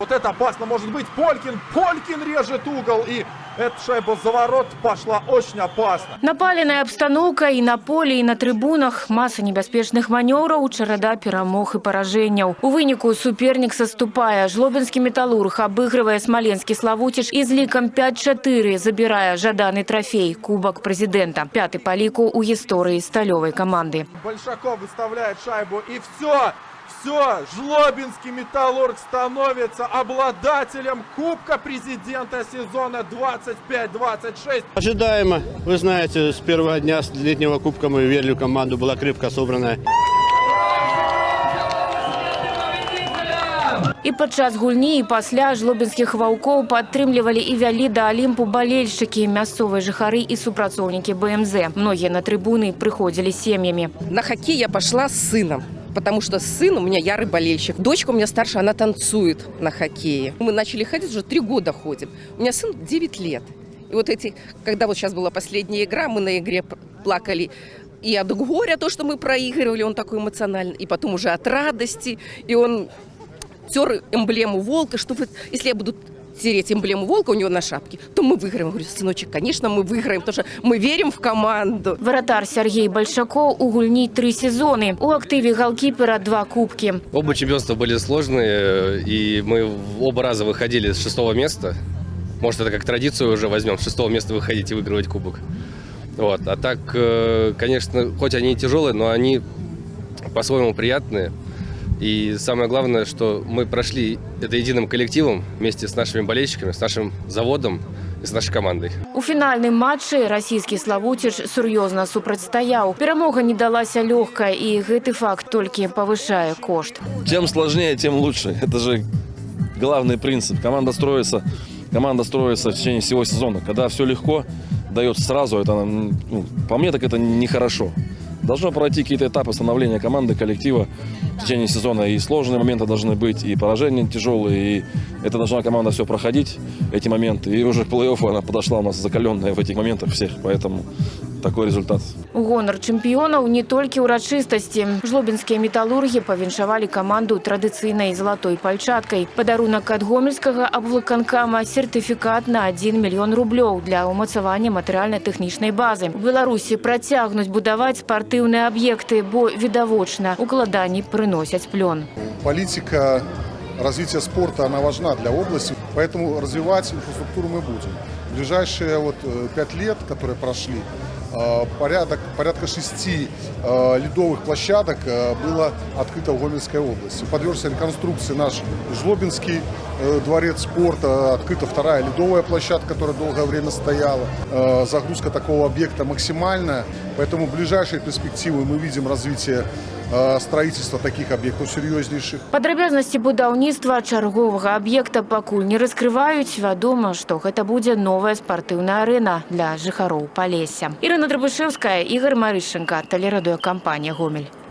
Вот это опасно может быть. Полькин режет угол. И эта шайба за ворот пошла очень опасно. Напаленная обстановка и на поле, и на трибунах. Масса небяспечных маневров, череда перамог и поражений. У вынику суперник соступая. Жлобинский металлург, обыгрывая Смоленский Славутич и с ликом 5-4, забирая жаданный трофей – Кубок президента. Пятый по лику у истории сталевой команды. Большаков выставляет шайбу. И все. Все, Жлобинский металлург становится обладателем Кубка президента сезона 25-26. Ожидаемо. Вы знаете, с первого дня с летнего кубка мы верили в команду, была крепко собранная. І падчас гульні, і пасля жлобінскіх ваўкоў падтрымлівалі і вялі да Алімпу балельшчыкі, мясцовыя жыхары і супрацоўнікі БМЗ. Многія на трибуны приходили с семьями. На хоккей я пошла с сыном, потому что сын у меня ярый болельщик. Дочка у меня старшая, она танцует на хоккее. Мы начали ходить, уже 3 года ходим. У меня сын 9 лет. И вот когда вот сейчас была последняя игра, мы на игре плакали и от горя, то, что мы проигрывали, он такой эмоциональный, и потом уже от радости, и он тер эмблему волка, что вот, если я буду тереть эмблему волка у него на шапке, то мы выиграем. Я говорю, сыночек, конечно, мы выиграем, потому что мы верим в команду. Вратарь Сергей Большаков у гульні 3 сезоны. У активе голкипера 2 кубки. Оба чемпионства были сложные, и мы оба раза выходили с 6-го места. Может, это как традицию уже возьмем, с 6-го места выходить и выигрывать кубок. Вот. А так, конечно, хоть они и тяжелые, но они по-своему приятные. И самое главное, что мы прошли это единым коллективом вместе с нашими болельщиками, с нашим заводом и с нашей командой. У фінальным матчы расійскі Славутич сур'ёзна супрацьстаяў. Перамога не далася лёгка, і гэты факт толькі павышае кошт. Чем сложнее, тем лучше. Это же главный принцип. Команда строится в течение всего сезона. Когда все легко дается сразу, это, по мне, так это нехорошо. Должно пройти какие-то этапы становления команды, коллектива в течение сезона. И сложные моменты должны быть, и поражения тяжелые. И это должна команда все проходить, эти моменты. И уже к плей-оффу она подошла у нас закаленная в этих моментах всех. Поэтому такой результат. Гонар чэмпіёнаў не толькі ўрачыстасці. Жлобінскія металлургі павіншавалі каманду традыцыйнай залатой пальчаткай. Падарунак ад гомельскага аблвыканкама сертыфікат на 1 мільён рублёў для ўмацавання матэрыяльна-тэхнічнай базы. У Беларусі працягнуць будаваць спартыўныя аб'екты, бо відавочна укладанні прыносяць плён. Политика развития спорта, она важна для области, поэтому развивать инфраструктуру мы будем. В ближайшие 5 лет, которые прошли, порядка 6 ледовых площадок было открыто в Гомельской области. Подвергся реконструкции наш Жлобинский дворец спорта, открыта 2-я ледовая площадка, которая долгое время стояла. Загрузка такого объекта максимальная, поэтому в ближайшие перспективы мы видим развитие строительства таких объектов серьезнейших. Падрабязнасці будаўніцтва чарговага аб'екта пакуль не раскрываюць. Вядома, што гэта будзе новая спартыўная арэна для жыхароў Палесся. Ірына Драбышэўская, Ігор Марышченко, тэлерадыёкампанія «Гомель».